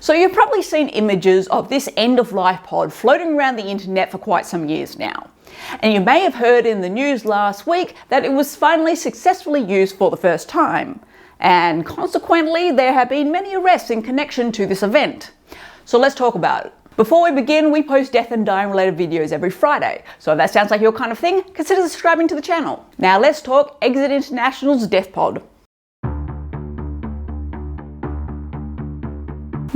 So you've probably seen images of this end-of-life pod floating around the internet for quite some years now. And you may have heard in the news last week that it was finally successfully used for the first time. And consequently, there have been many arrests in connection to this event. So let's talk about it. Before we begin, we post death and dying related videos every Friday. So if that sounds like your kind of thing, consider subscribing to the channel. Now let's talk Exit International's death pod.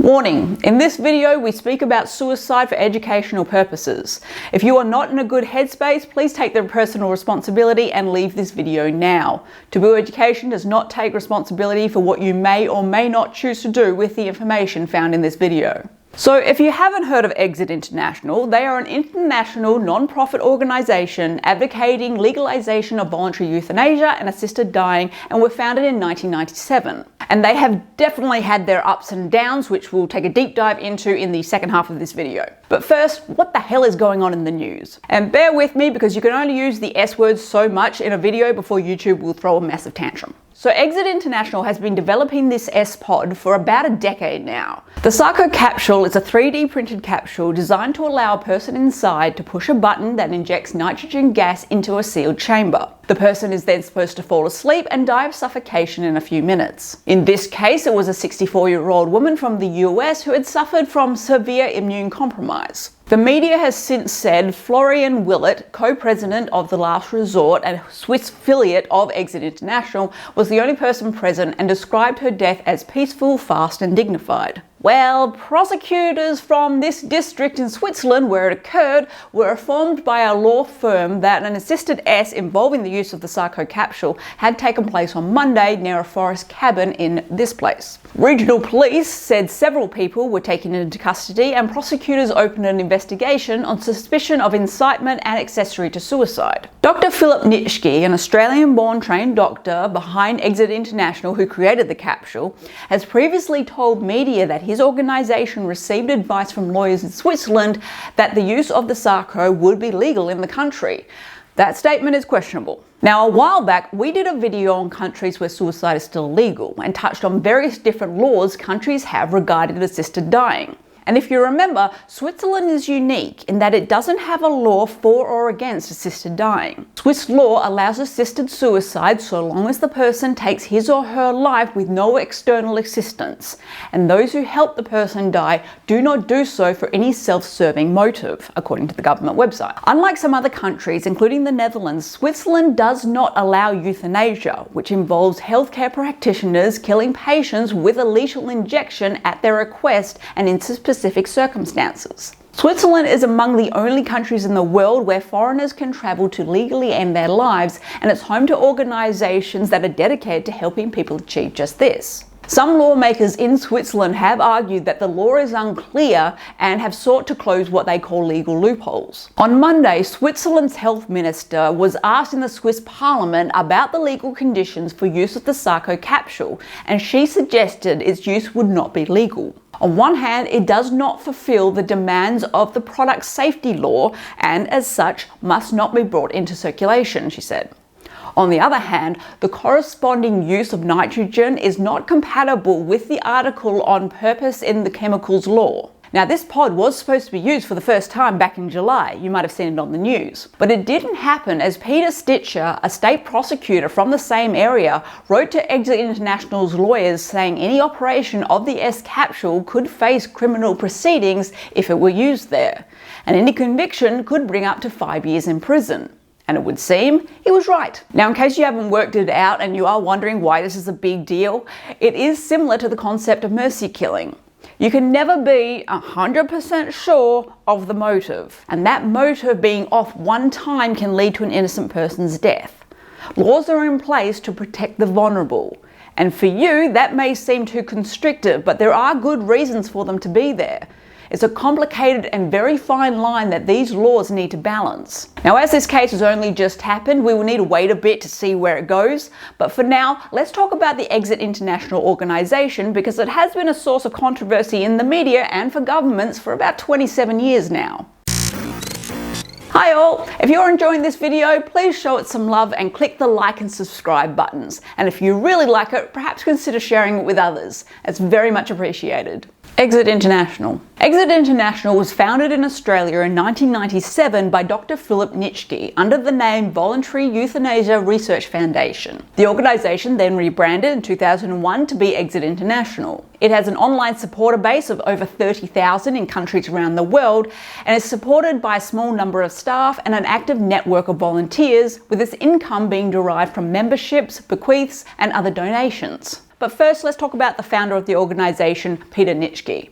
Warning, in this video we speak about suicide for educational purposes. If you are not in a good headspace, please take the personal responsibility and leave this video now. Taboo Education does not take responsibility for what you may or may not choose to do with the information found in this video. So if you haven't heard of Exit International, they are an international non-profit organisation advocating legalisation of voluntary euthanasia and assisted dying, and were founded in 1997. And they have definitely had their ups and downs, which we'll take a deep dive into in the second half of this video. But first, what the hell is going on in the news? And bear with me because you can only use the S words so much in a video before YouTube will throw a massive tantrum. So Exit International has been developing this S-Pod for about a decade now. The Sarco capsule is a 3D printed capsule designed to allow a person inside to push a button that injects nitrogen gas into a sealed chamber. The person is then supposed to fall asleep and die of suffocation in a few minutes. In this case, it was a 64-year-old woman from the US who had suffered from severe immune compromise. The media has since said Florian Willett, co-president of The Last Resort and Swiss affiliate of Exit International, was the only person present and described her death as peaceful, fast and dignified. Well, prosecutors from this district in Switzerland where it occurred were informed by a law firm that an assisted S involving the use of the Sarco capsule had taken place on Monday near a forest cabin in this place. Regional police said several people were taken into custody and prosecutors opened an investigation on suspicion of incitement and accessory to suicide. Dr. Philip Nitschke, an Australian-born trained doctor behind Exit International who created the capsule, has previously told media that his organisation received advice from lawyers in Switzerland that the use of the Sarco would be legal in the country. That statement is questionable. Now, a while back, we did a video on countries where suicide is still illegal and touched on various different laws countries have regarding assisted dying. And if you remember, Switzerland is unique in that it doesn't have a law for or against assisted dying. Swiss law allows assisted suicide so long as the person takes his or her life with no external assistance, and those who help the person die do not do so for any self-serving motive, according to the government website. Unlike some other countries, including the Netherlands, Switzerland does not allow euthanasia, which involves healthcare practitioners killing patients with a lethal injection at their request and in specific circumstances. Switzerland is among the only countries in the world where foreigners can travel to legally end their lives, and it's home to organisations that are dedicated to helping people achieve just this. Some lawmakers in Switzerland have argued that the law is unclear and have sought to close what they call legal loopholes. On Monday, Switzerland's health minister was asked in the Swiss parliament about the legal conditions for use of the Sarco capsule, and she suggested its use would not be legal. On one hand, it does not fulfill the demands of the product safety law and as such must not be brought into circulation, she said. On the other hand, the corresponding use of nitrogen is not compatible with the article on purpose in the chemicals law. Now, this pod was supposed to be used for the first time back in July. You might have seen it on the news. But it didn't happen as Peter Stitcher, a state prosecutor from the same area, wrote to Exit International's lawyers saying any operation of the S capsule could face criminal proceedings if it were used there. And any conviction could bring up to 5 years in prison. And it would seem he was right. Now, in case you haven't worked it out and you are wondering why this is a big deal, it is similar to the concept of mercy killing. You can never be 100% sure of the motive, and that motive being off one time can lead to an innocent person's death. Laws are in place to protect the vulnerable, and for you that may seem too constrictive, but there are good reasons for them to be there. It's a complicated and very fine line that these laws need to balance. Now, as this case has only just happened, we will need to wait a bit to see where it goes. But for now, let's talk about the Exit International organisation because it has been a source of controversy in the media and for governments for about 27 years now. Hi all! If you're enjoying this video, please show it some love and click the like and subscribe buttons. And if you really like it, perhaps consider sharing it with others. It's very much appreciated. Exit International. Exit International was founded in Australia in 1997 by Dr. Philip Nitschke under the name Voluntary Euthanasia Research Foundation. The organisation then rebranded in 2001 to be Exit International. It has an online supporter base of over 30,000 in countries around the world and is supported by a small number of staff and an active network of volunteers, with its income being derived from memberships, bequests and other donations. But first, let's talk about the founder of the organisation, Peter Nitschke.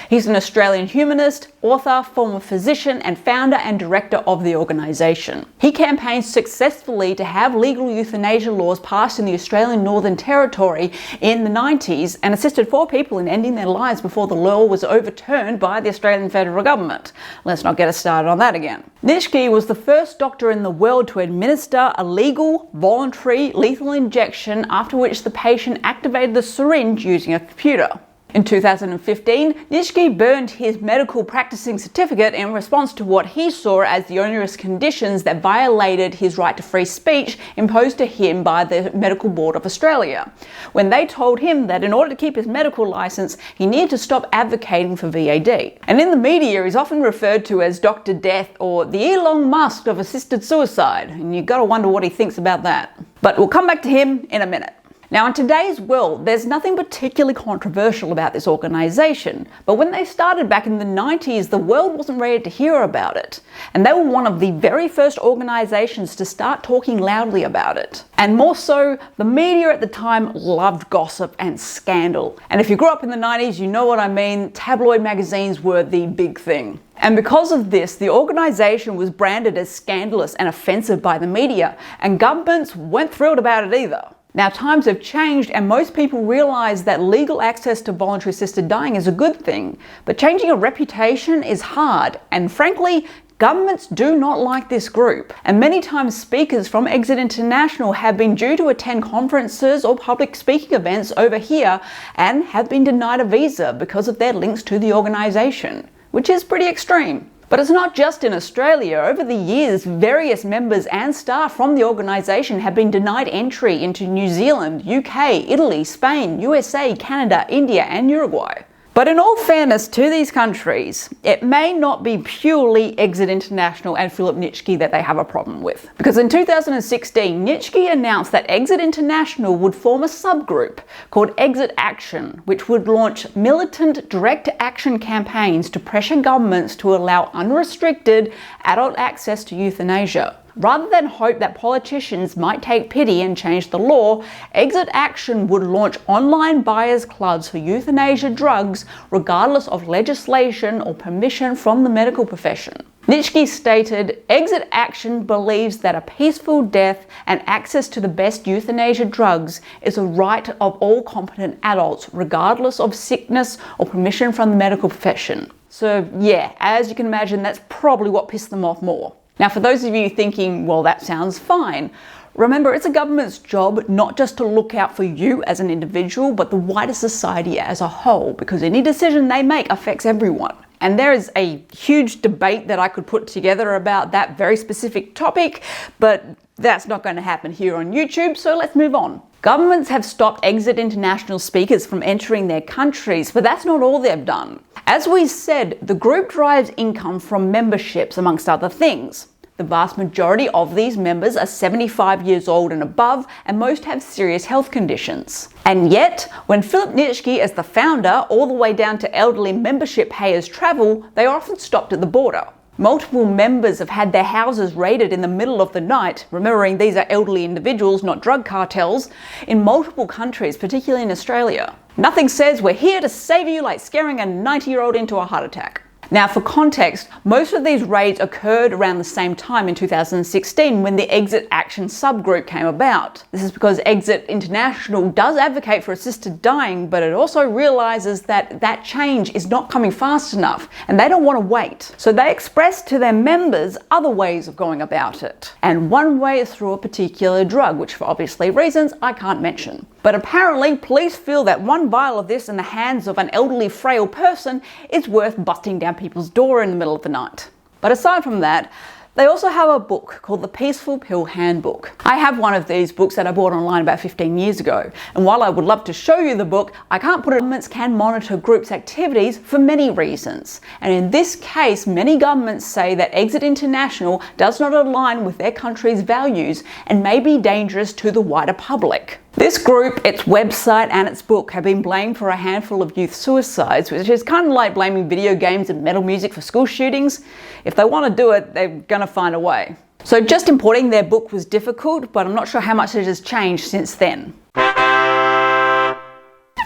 He's an Australian humanist, author, former physician and founder and director of the organisation. He campaigned successfully to have legal euthanasia laws passed in the Australian Northern Territory in the 90s and assisted 4 people in ending their lives before the law was overturned by the Australian federal government. Let's not get us started on that again. Nitschke was the first doctor in the world to administer a legal, voluntary, lethal injection, after which the patient activated the syringe using a computer. In 2015, Nitschke burned his medical practicing certificate in response to what he saw as the onerous conditions that violated his right to free speech imposed to him by the Medical Board of Australia, when they told him that in order to keep his medical licence, he needed to stop advocating for VAD. And in the media, he's often referred to as Dr. Death or the Elon Musk of assisted suicide, and you've got to wonder what he thinks about that. But we'll come back to him in a minute. Now, in today's world, there's nothing particularly controversial about this organisation, but when they started back in the 90s, the world wasn't ready to hear about it. And they were one of the very first organisations to start talking loudly about it. And more so, the media at the time loved gossip and scandal. And if you grew up in the 90s, you know what I mean. Tabloid magazines were the big thing. And because of this, the organisation was branded as scandalous and offensive by the media, and governments weren't thrilled about it either. Now, times have changed and most people realise that legal access to voluntary assisted dying is a good thing, but changing a reputation is hard, and frankly, governments do not like this group. And many times speakers from Exit International have been due to attend conferences or public speaking events over here and have been denied a visa because of their links to the organisation, which is pretty extreme. But it's not just in Australia. Over the years, various members and staff from the organisation have been denied entry into New Zealand, UK, Italy, Spain, USA, Canada, India and Uruguay. But in all fairness to these countries, it may not be purely Exit International and Philip Nitschke that they have a problem with. Because in 2016, Nitschke announced that Exit International would form a subgroup called Exit Action, which would launch militant direct action campaigns to pressure governments to allow unrestricted adult access to euthanasia. Rather than hope that politicians might take pity and change the law, Exit Action would launch online buyers clubs for euthanasia drugs regardless of legislation or permission from the medical profession. Nitschke stated, "Exit Action believes that a peaceful death and access to the best euthanasia drugs is a right of all competent adults, regardless of sickness or permission from the medical profession." So yeah, as you can imagine, that's probably what pissed them off more. Now, for those of you thinking, well, that sounds fine, remember, it's a government's job not just to look out for you as an individual, but the wider society as a whole, because any decision they make affects everyone. And there is a huge debate that I could put together about that very specific topic, but that's not going to happen here on YouTube, so let's move on. Governments have stopped Exit International speakers from entering their countries, but that's not all they've done. As we said, the group derives income from memberships, amongst other things. The vast majority of these members are 75 years old and above, and most have serious health conditions. And yet, when Philip Nitschke as the founder, all the way down to elderly membership payers travel, they are often stopped at the border. Multiple members have had their houses raided in the middle of the night, remembering these are elderly individuals, not drug cartels, in multiple countries, particularly in Australia. Nothing says we're here to save you like scaring a 90-year-old into a heart attack. Now, for context, most of these raids occurred around the same time in 2016 when the Exit Action subgroup came about. This is because Exit International does advocate for assisted dying, but it also realises that that change is not coming fast enough and they don't want to wait. So they express to their members other ways of going about it. And one way is through a particular drug, which for obviously reasons I can't mention. But apparently, police feel that one vial of this in the hands of an elderly, frail person is worth busting down people's door in the middle of the night. But aside from that, They also have a book called the Peaceful Pill Handbook. I have one of these books that I bought online about 15 years ago. And while I would love to show you the book, I can't put it. Governments can monitor groups' activities for many reasons. And in this case, many governments say that Exit International does not align with their country's values and may be dangerous to the wider public. This group, its website and its book have been blamed for a handful of youth suicides, which is kind of like blaming video games and metal music for school shootings. If they want to do it, they're going to find a way. So just importing their book was difficult, but I'm not sure how much it has changed since then.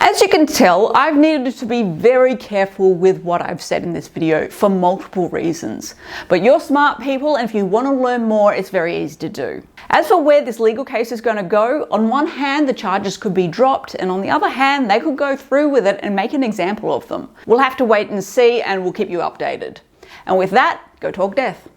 As you can tell, I've needed to be very careful with what I've said in this video for multiple reasons. But you're smart people, and if you want to learn more, it's very easy to do. As for where this legal case is going to go, on one hand the charges could be dropped, and on the other hand they could go through with it and make an example of them. We'll have to wait and see, and we'll keep you updated. And with that, go talk death.